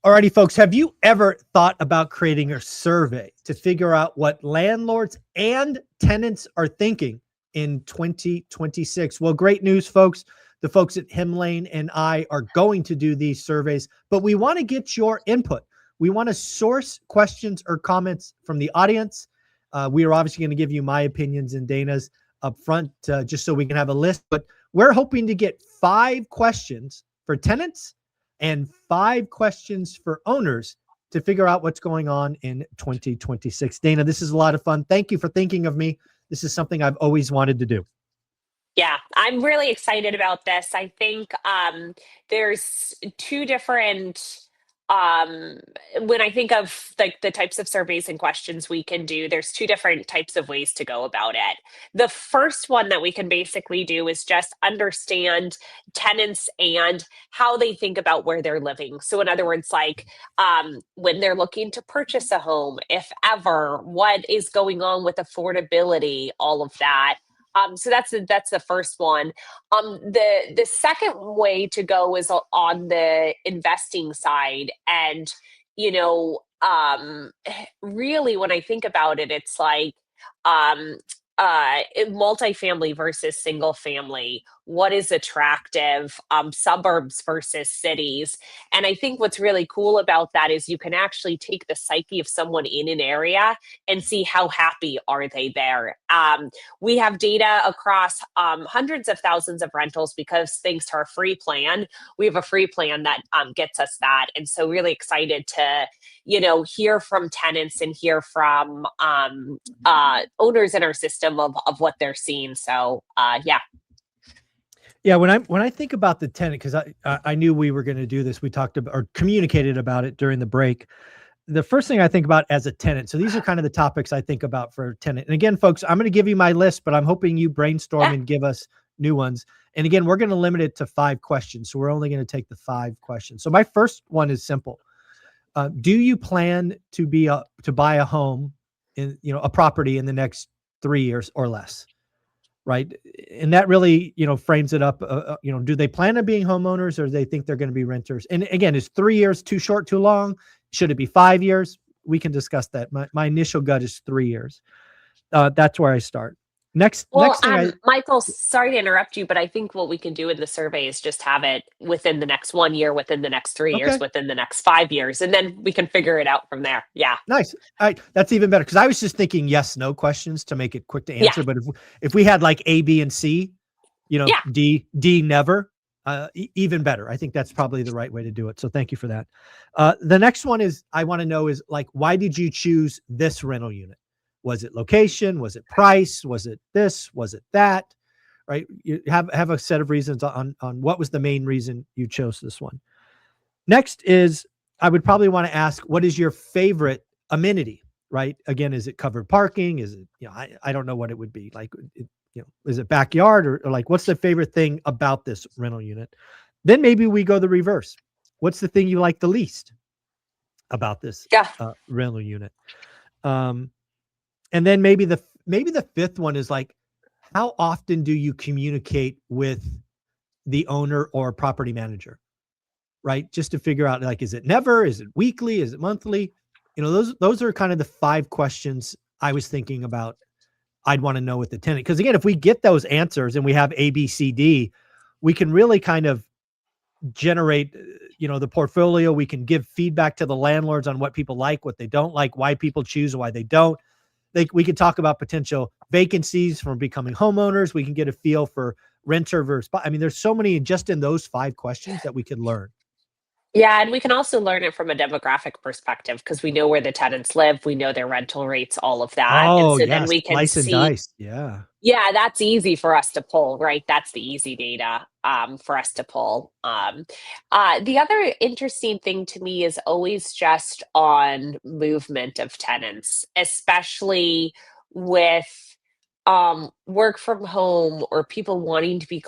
Alrighty, folks, have you ever thought about creating a survey to figure out what landlords and tenants are thinking in 2026? Well, great news, folks. The folks at Himlane and I are going to do these surveys, but we want to get your input. We want to source questions or comments from the audience. We are obviously going to give you my opinions and Dana's up front, just so we can have a list, but we're hoping to get 5 questions for tenants and 5 questions for owners to figure out what's going on in 2026. Dana, this is a lot of fun. Thank you for thinking of me. This is something I've always wanted to do. Yeah, I'm really excited about this. I think there's two different um when I think of like the types of surveys and questions we can do, there's two different types of ways to go about it. The first one that we can basically do is just understand tenants and how they think about where they're living. So in other words, like when they're looking to purchase a home, if ever, what is going on with affordability, all of that. So that's the first one. The second way to go is on the investing side, and you know, really, when I think about it, it's like um, multifamily versus single family. What is attractive? Suburbs versus cities. And I think what's really cool about that is you can actually take the psyche of someone in an area and see how happy are they there. We have data across hundreds of thousands of rentals because thanks to our free plan, we have a free plan that gets us that. And so really excited to, hear from tenants and hear from owners in our system of what they're seeing. So yeah. Yeah, when I think about the tenant, because I knew we were going to do this, we talked about or communicated about it during the break. The first thing I think about as a tenant, so these are kind of the topics I think about for a tenant. And again, folks, I'm going to give you my list, but I'm hoping you brainstorm Yeah. and give us new ones. And again, we're going to limit it to 5 questions. So we're only going to take the 5 questions. So my first one is simple. Do you plan to buy a home in, a property in the next 3 years or less? Right. And that really, frames it up. Do they plan on being homeowners or do they think they're going to be renters? And again, is 3 years too short, too long? Should it be 5 years? We can discuss that. My initial gut is 3 years. That's where I start. Next thing Michael, sorry to interrupt you, but I think what we can do in the survey is just have it within the next 1 year, within the next 3 years, okay, within the next 5 years, and then we can figure it out from there. Yeah. nice. All right, that's even better because I was just thinking yes, no questions to make it quick to Yeah. answer. But if we had like A, B, and C, Yeah. D never, even better. I think that's probably the right way to do it. So thank you for that. The next one is I want to know is like, why did you choose this rental unit? Was it location? Was it price? Was it this? Was it that? Right? You have a set of reasons on what was the main reason you chose this one. Next is I would probably want to ask, what is your favorite amenity? Right? Again, is it covered parking? Is it, I don't know what it would be like. Is it backyard or like what's the favorite thing about this rental unit? Then maybe we go the reverse. What's the thing you like the least about this Yeah. rental unit? And then maybe the fifth one is like, how often do you communicate with the owner or property manager? Right? Just to figure out like, is it never? Is it weekly? Is it monthly? Those are kind of the 5 questions I was thinking about. I'd want to know with the tenant. Because again, if we get those answers and we have A, B, C, D, we can really kind of generate, the portfolio. We can give feedback to the landlords on what people like, what they don't like, why people choose, why they don't. We can talk about potential vacancies from becoming homeowners. We can get a feel for renter versus. I mean, there's so many just in those 5 questions that we could learn. Yeah, and we can also learn it from a demographic perspective because we know where the tenants live, we know their rental rates, all of that. And Oh so then yes, we can slice and see, dice. Yeah. yeah, that's easy for us to pull, right? That's the easy data for us to pull. The other interesting thing to me is always just on movement of tenants, especially with work from home or people wanting to be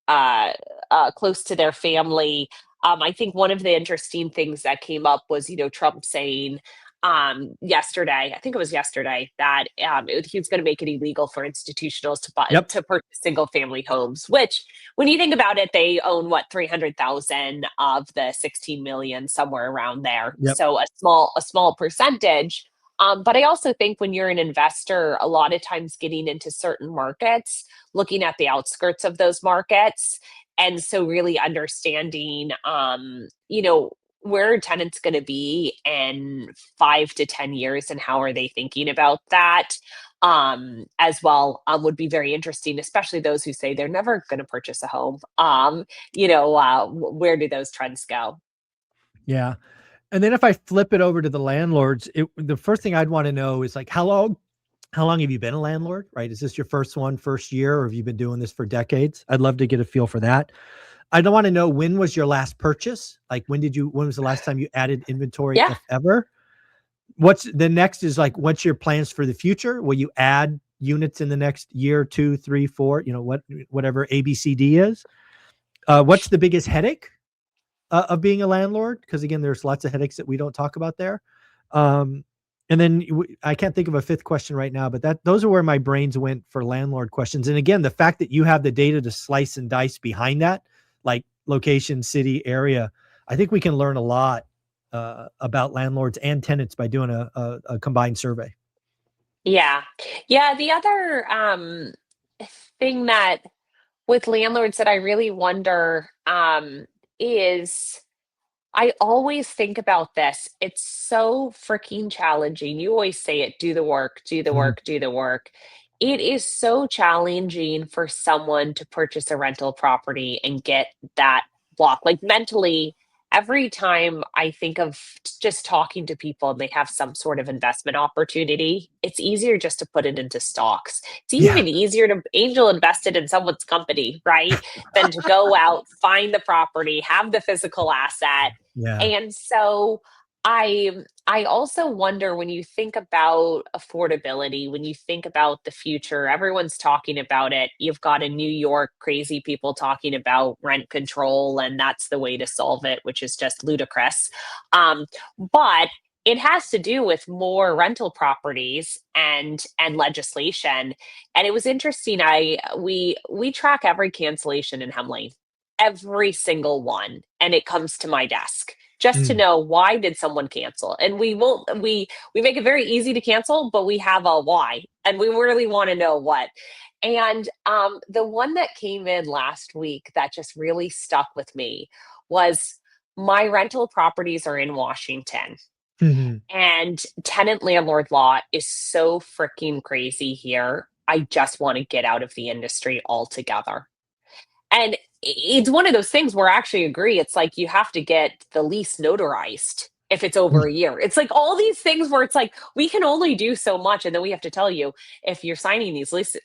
uh, close to their family. I think one of the interesting things that came up was, Trump saying yesterday, I think it was yesterday, that he was going to make it illegal for institutionals to buy Yep. to purchase single family homes, which when you think about it, they own what, 300,000 of the 16 million, somewhere around there. Yep. So a small percentage. But I also think when you're an investor, a lot of times getting into certain markets, looking at the outskirts of those markets, and so really understanding, where are tenants going to be in 5 to 10 years, and how are they thinking about that, as well, would be very interesting, especially those who say they're never going to purchase a home. Where do those trends go? Yeah. And then if I flip it over to the landlords, the first thing I'd want to know is like, how long have you been a landlord, right? Is this your first year, or have you been doing this for decades? I'd love to get a feel for that. I don't want to know, when was your last purchase? Like, when was the last time you added inventory, Yeah. if ever? What's the next is like, what's your plans for the future? Will you add units in the next year, 2, 3, 4, whatever ABCD is? What's the biggest headache of being a landlord? Because again, there's lots of headaches that we don't talk about there. And then I can't think of a fifth question right now, but those are where my brains went for landlord questions. And again, the fact that you have the data to slice and dice behind that, like location, city, area, I think we can learn a lot about landlords and tenants by doing a combined survey. Yeah. Yeah. The other thing that with landlords that I really wonder, is I always think about this. It's so freaking challenging. You always say it, do the work, do the Mhm. work, do the work. It is so challenging for someone to purchase a rental property and get that block. Like mentally, every time I think of just talking to people and they have some sort of investment opportunity, it's easier just to put it into stocks. It's Yeah. even easier to angel invest it in someone's company, right? Than to go out, find the property, have the physical asset. Yeah. And so I also wonder, when you think about affordability, when you think about the future, everyone's talking about it. You've got in New York crazy people talking about rent control, and that's the way to solve it, which is just ludicrous. But it has to do with more rental properties and legislation. And it was interesting. We track every cancellation in Hemlane, every single one, and it comes to my desk just to Mm. know, why did someone cancel. And we make it very easy to cancel, but we have a why, and we really want to know what. And the one that came in last week that just really stuck with me was, my rental properties are in Washington, Mhm. and tenant landlord law is so freaking crazy here. I just want to get out of the industry altogether. And it's one of those things where I actually agree. It's like you have to get the lease notarized if it's over a year. It's like all these things where it's like we can only do so much, and then we have to tell you, if you're signing this lease,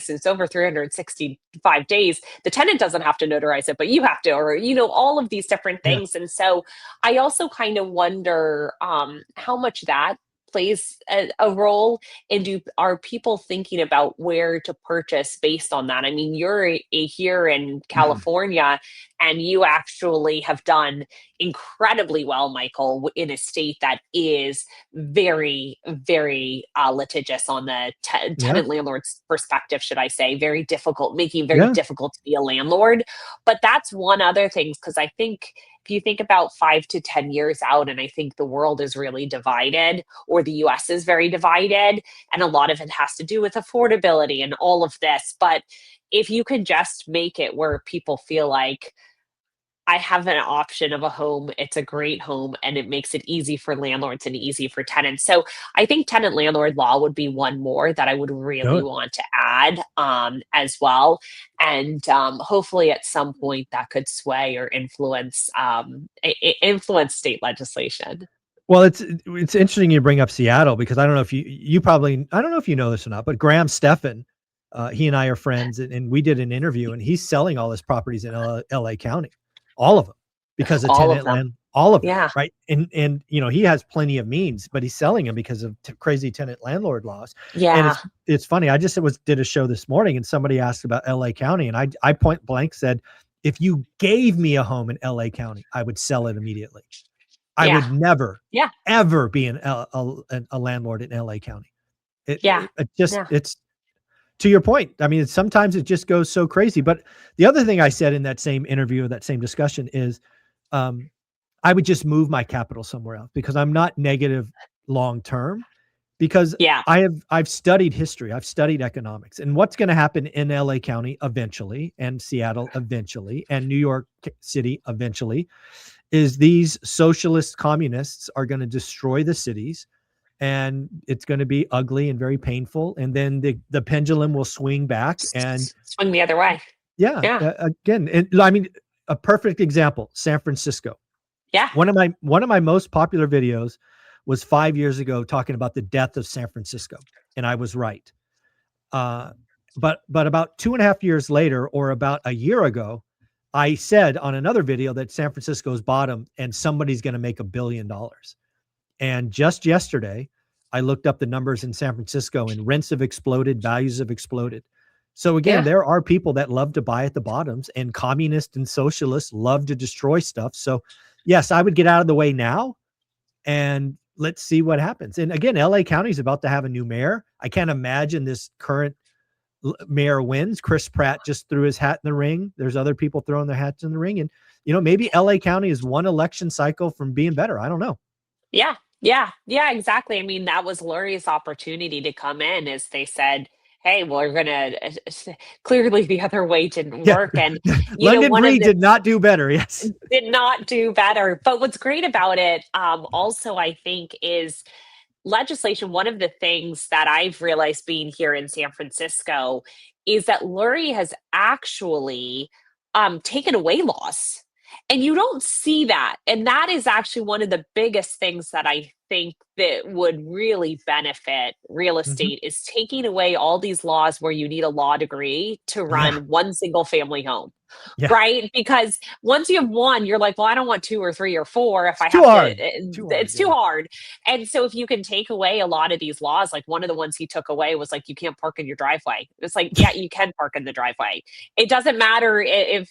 it's over 365 days. The tenant doesn't have to notarize it, but you have to, or all of these different Yeah. things. And so I also kind of wonder, how much that plays a role, and are people thinking about where to purchase based on that? I mean, you're here in Mhm. California, and you actually have done incredibly well, Michael, in a state that is very, very litigious on the Yeah. tenant landlord's perspective, should I say, very difficult, making it very Yeah. difficult to be a landlord. But that's one other thing, because I think if you think about 5 to 10 years out, and I think the world is really divided, or the US is very divided, and a lot of it has to do with affordability and all of this. But if you can just make it where people feel like, I have an option of a home, it's a great home, and it makes it easy for landlords and easy for tenants. So I think tenant landlord law would be one more that I would really Good. want to add, as well. And hopefully at some point that could sway or influence, influence state legislation. Well, it's interesting you bring up Seattle, because I don't know if I don't know if you know this or not, but Graham Stephan, he and I are friends, and we did an interview, and he's selling all his properties in LA County, all of them, because of All of them. all of them, Yeah. right? And he has plenty of means, but he's selling them because of crazy tenant landlord laws. And Yeah. it's funny. I just did a show this morning, and somebody asked about LA County, and I point blank said, if you gave me a home in LA County, I would sell it immediately. I would never, Yeah. ever be a landlord in LA County. It's to your point. I mean, sometimes it just goes so crazy. But the other thing I said in that same interview, that same discussion is, I would just move my capital somewhere else because I'm not negative long-term, because I've studied history. I've studied economics, and what's going to happen in LA County eventually, and Seattle eventually, and New York City eventually, is these socialist communists are going to destroy the cities, and it's going to be ugly and very painful. And then the pendulum will swing back and swing the other way. Again, I mean, a perfect example, San Francisco. Yeah. One of my most popular videos was 5 years ago talking about the death of San Francisco. And I was right. But about 2.5 years later, or about a year ago, I said on another video that San Francisco's bottom and somebody's going to make $1 billion. And just yesterday, I looked up the numbers in San Francisco, and rents have exploded, values have exploded. So again, there are people that love to buy at the bottoms, and communists and socialists love to destroy stuff. So yes, I would get out of the way now, and let's see what happens. And again, LA County is about to have a new mayor. I can't imagine this current mayor wins. Chris Pratt just threw his hat in the ring. There's other people throwing their hats in the ring. And, maybe LA County is one election cycle from being better. I don't know. Yeah, exactly. I mean, that was Lurie's opportunity to come in, as they said, hey, we're going to clearly the other way didn't work. And London Breed did not do better. Yes. Did not do better. But what's great about it also, I think, is legislation. One of the things that I've realized being here in San Francisco is that Lurie has actually taken away laws. And you don't see that. And that is actually one of the biggest things that I think that would really benefit real estate is taking away all these laws where you need a law degree to run one single family home. Right? Because once you have one, you're like, well, I don't want 2 or 3 or 4 if I have to. It's too hard. And so if you can take away a lot of these laws, like one of the ones he took away was like, you can't park in your driveway. It's like, yeah, you can park in the driveway. It doesn't matter if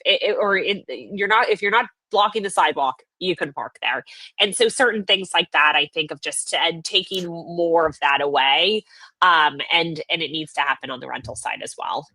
you're not blocking the sidewalk, you can park there. And so certain things like that, I think of just taking more of that away. And it needs to happen on the rental side as well.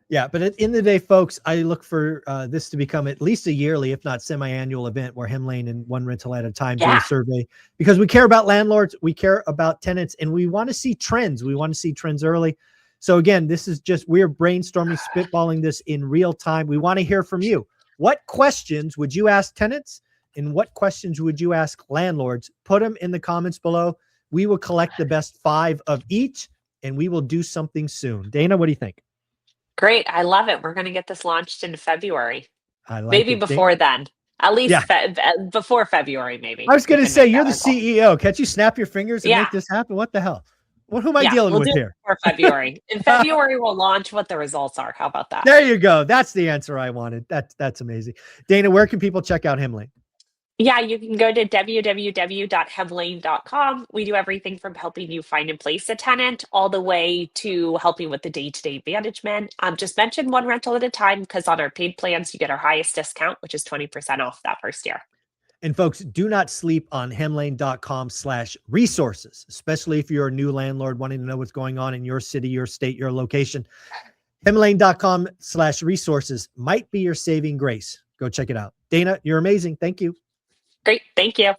Yeah, but at the end of the day, folks, I look for this to become at least a yearly, if not semi-annual event where Hemlane and One Rental at a Time do a survey, because we care about landlords, we care about tenants, and we want to see trends. We want to see trends early. So again, this is just, we're brainstorming, spitballing this in real time. We want to hear from you. What questions would you ask tenants, and what questions would you ask landlords? Put them in the comments below. We will collect the best 5 of each, and we will do something soon. Dana, what do you think? Great. I love it. We're going to get this launched in February. I like maybe it. before then. At least before February, maybe. I was going to say, you're the CEO. Can't you snap your fingers and make this happen? What the hell? Who am I dealing with here? For February. In February, we'll launch what the results are. How about that? There you go. That's the answer I wanted. That's amazing. Dana, where can people check out Hemlane? Yeah, you can go to www.hemlane.com. We do everything from helping you find and place a tenant all the way to helping with the day-to-day management. Just mention One Rental at a Time, because on our paid plans, you get our highest discount, which is 20% off that first year. And folks, do not sleep on hemlane.com/resources, especially if you're a new landlord wanting to know what's going on in your city, your state, your location. Hemlane.com/resources might be your saving grace. Go check it out. Dana, you're amazing. Thank you. Great. Thank you.